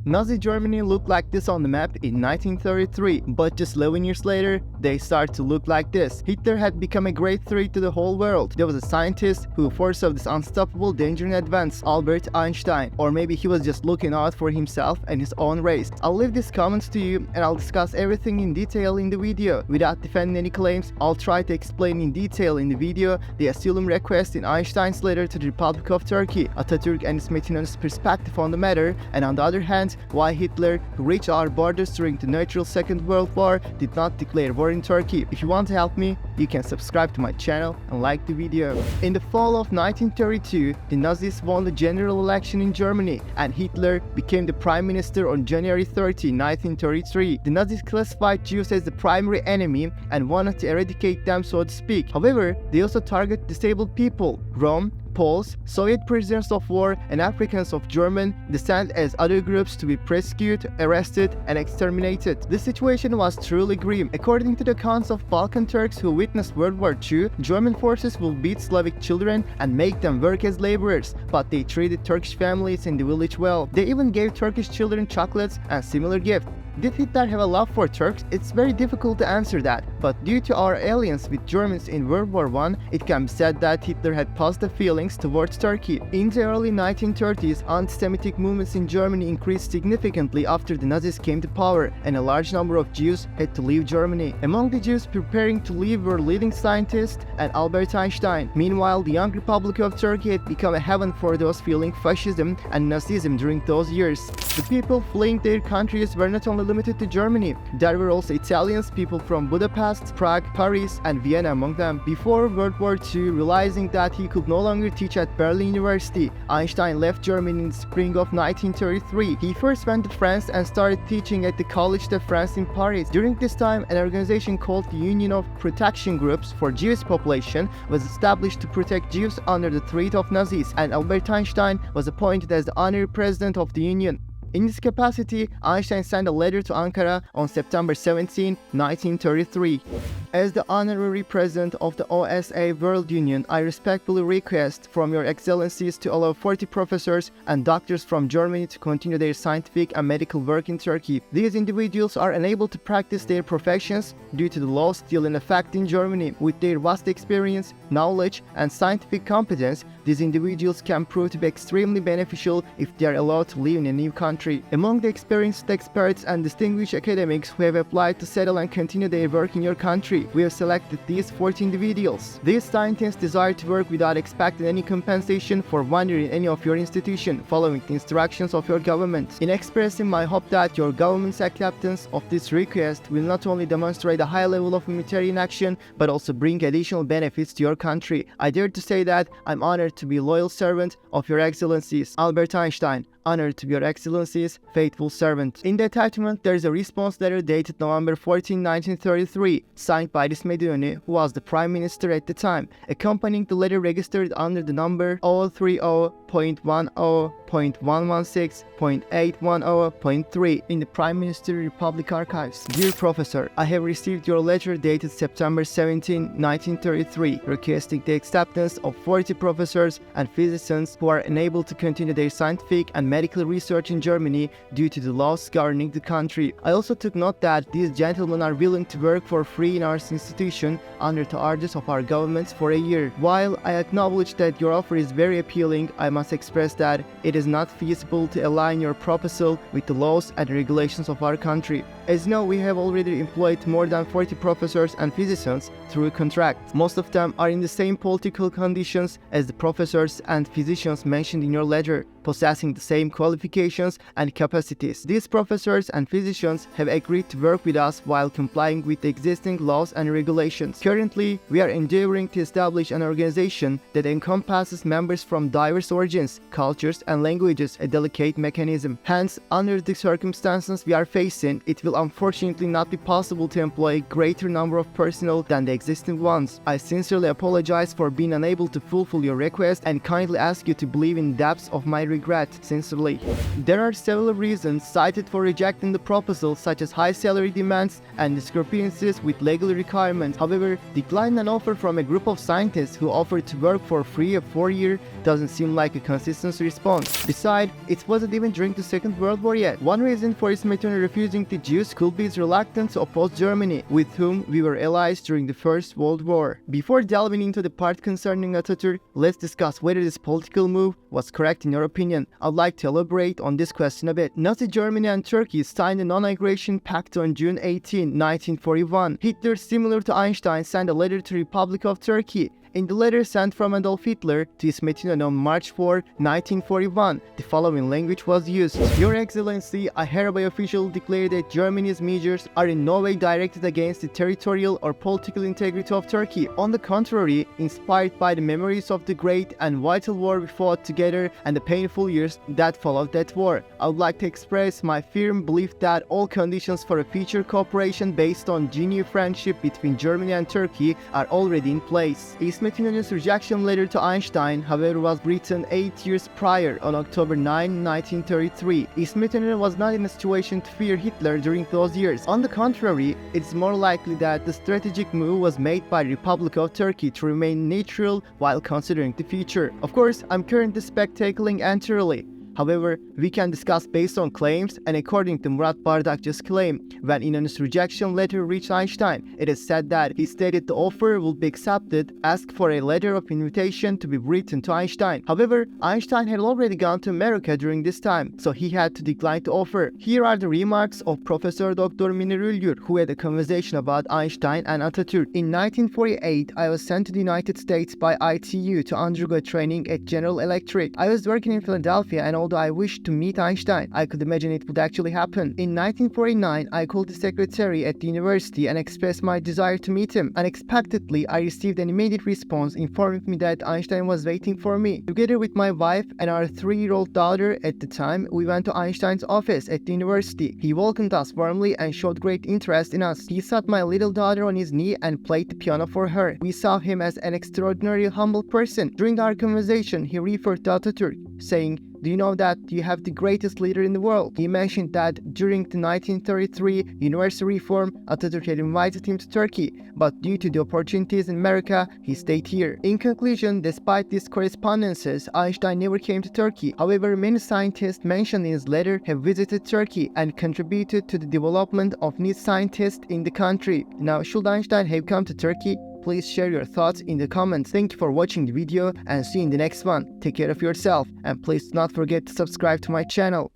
Nazi Germany looked like this on the map in 1933, but just 11 years later, they start to look like this. Hitler had become a great threat to the whole world. There was a scientist who foresaw this unstoppable danger in advance, Albert Einstein. Or maybe he was just looking out for himself and his own race. I'll leave these comments to you and I'll discuss everything in detail in the video. Without defending any claims, I'll try to explain in detail in the video the asylum request in Einstein's letter to the Republic of Turkey, Atatürk and his Metinon's perspective on the matter, and on the other hand, why Hitler, who reached our borders during the natural Second World War, did not declare war in Turkey. If you want to help me, you can subscribe to my channel and like the video. In the fall of 1932, the Nazis won the general election in Germany and Hitler became the prime minister on January 30, 1933. The Nazis classified Jews as the primary enemy and wanted to eradicate them, so to speak. However, they also targeted disabled people, Roma, Poles, Soviet prisoners of war, and Africans of German descent as other groups to be persecuted, arrested, and exterminated. The situation was truly grim. According to the accounts of Balkan Turks who witnessed World War II, German forces will beat Slavic children and make them work as laborers, but they treated Turkish families in the village well. They even gave Turkish children chocolates and similar gifts. Did Hitler have a love for Turks? It's very difficult to answer that, but due to our alliance with Germans in World War I, it can be said that Hitler had positive feelings towards Turkey. In the early 1930s, anti-Semitic movements in Germany increased significantly after the Nazis came to power, and a large number of Jews had to leave Germany. Among the Jews preparing to leave were leading scientists and Albert Einstein. Meanwhile, the young Republic of Turkey had become a haven for those feeling fascism and Nazism during those years. The people fleeing their countries were not only limited to Germany. There were also Italians, people from Budapest, Prague, Paris, and Vienna among them. Before World War II, realizing that he could no longer teach at Berlin University, Einstein left Germany in the spring of 1933. He first went to France and started teaching at the Collège de France in Paris. During this time, an organization called the Union of Protection Groups for Jewish Population was established to protect Jews under the threat of Nazis, and Albert Einstein was appointed as the honorary president of the union. In this capacity, Einstein sent a letter to Ankara on September 17, 1933. As the honorary president of the OSA World Union, I respectfully request from your excellencies to allow 40 professors and doctors from Germany to continue their scientific and medical work in Turkey. These individuals are unable to practice their professions due to the laws still in effect in Germany. With their vast experience, knowledge, and scientific competence, these individuals can prove to be extremely beneficial if they are allowed to live in a new country. Among the experienced experts and distinguished academics who have applied to settle and continue their work in your country, we have selected these 40 individuals. These scientists desire to work without expecting any compensation for one year in any of your institution, following the instructions of your government. In expressing my hope that your government's acceptance of this request will not only demonstrate a high level of humanitarian action, but also bring additional benefits to your country, I dare to say that I'm honored to be a loyal servant of your excellencies. Albert Einstein. Honored to be your excellencies, faithful servant. In the attachment, there is a response letter dated November 14, 1933, signed by this Meduni, who was the prime minister at the time. Accompanying the letter registered under the number 030.10.116.810.3 in the Prime Minister Republic Archives. Dear Professor, I have received your letter dated September 17, 1933, requesting the acceptance of 40 professors and physicians who are unable to continue their scientific and medical research in Germany due to the laws governing the country. I also took note that these gentlemen are willing to work for free in our institution under the orders of our governments for a year. While I acknowledge that your offer is very appealing, I must express that it is not feasible to align your proposal with the laws and regulations of our country. As you know, we have already employed more than 40 professors and physicians through contracts. Most of them are in the same political conditions as the professors and physicians mentioned in your letter, possessing the same qualifications and capacities. These professors and physicians have agreed to work with us while complying with the existing laws and regulations. Currently, we are endeavoring to establish an organization that encompasses members from diverse origins, cultures, and languages, a delicate mechanism. Hence, under the circumstances we are facing, it will unfortunately not be possible to employ a greater number of personnel than the existing ones. I sincerely apologize for being unable to fulfill your request and kindly ask you to believe in the depths of my regret, sincerely. There are several reasons cited for rejecting the proposal, such as high salary demands and discrepancies with legal requirements. However, declining an offer from a group of scientists who offered to work for free a 4-year doesn't seem like a consistent response. Besides, it wasn't even during the Second World War yet. One reason for İsmet'in refusing the Jews could be his reluctance to oppose Germany, with whom we were allies during the First World War. Before delving into the part concerning Atatürk, let's discuss whether this political move was correct in your opinion. I'd like to elaborate on this question a bit. Nazi Germany and Turkey signed a non-aggression pact on June 18, 1941. Hitler, similar to Einstein, sent a letter to the Republic of Turkey. In the letter sent from Adolf Hitler to İsmet İnönü on March 4, 1941, the following language was used. Your Excellency, I hereby officially declare that Germany's measures are in no way directed against the territorial or political integrity of Turkey. On the contrary, inspired by the memories of the great and vital war we fought together and the painful years that followed that war, I would like to express my firm belief that all conditions for a future cooperation based on genuine friendship between Germany and Turkey are already in place. İsmet İnönü's rejection letter to Einstein, however, was written 8 years prior on October 9, 1933. İsmet İnönü was not in a situation to fear Hitler during those years. On the contrary, it's more likely that the strategic move was made by the Republic of Turkey to remain neutral while considering the future. Of course, I'm currently speculating entirely. However, we can discuss based on claims, and according to Murat Bardakçı's claim, when İnönü's rejection letter reached Einstein, it is said that he stated the offer would be accepted, asked for a letter of invitation to be written to Einstein. However, Einstein had already gone to America during this time, so he had to decline the offer. Here are the remarks of Professor Dr. Münir Ülgür, who had a conversation about Einstein and Atatürk. In 1948, I was sent to the United States by ITU to undergo training at General Electric. I was working in Philadelphia, and although I wished to meet Einstein, I could imagine it would actually happen. In 1949, I called the secretary at the university and expressed my desire to meet him. Unexpectedly, I received an immediate response informing me that Einstein was waiting for me. Together with my wife and our 3-year-old daughter at the time, we went to Einstein's office at the university. He welcomed us warmly and showed great interest in us. He sat my little daughter on his knee and played the piano for her. We saw him as an extraordinarily humble person. During our conversation, he referred to Atatürk, saying, "Do you know that you have the greatest leader in the world?" He mentioned that during the 1933 university reform, Atatürk had invited him to Turkey, but due to the opportunities in America, he stayed here. In conclusion, despite these correspondences, Einstein never came to Turkey. However, many scientists mentioned in his letter have visited Turkey and contributed to the development of new scientists in the country. Now, should Einstein have come to Turkey? Please share your thoughts in the comments. Thank you for watching the video and see you in the next one. Take care of yourself and please do not forget to subscribe to my channel.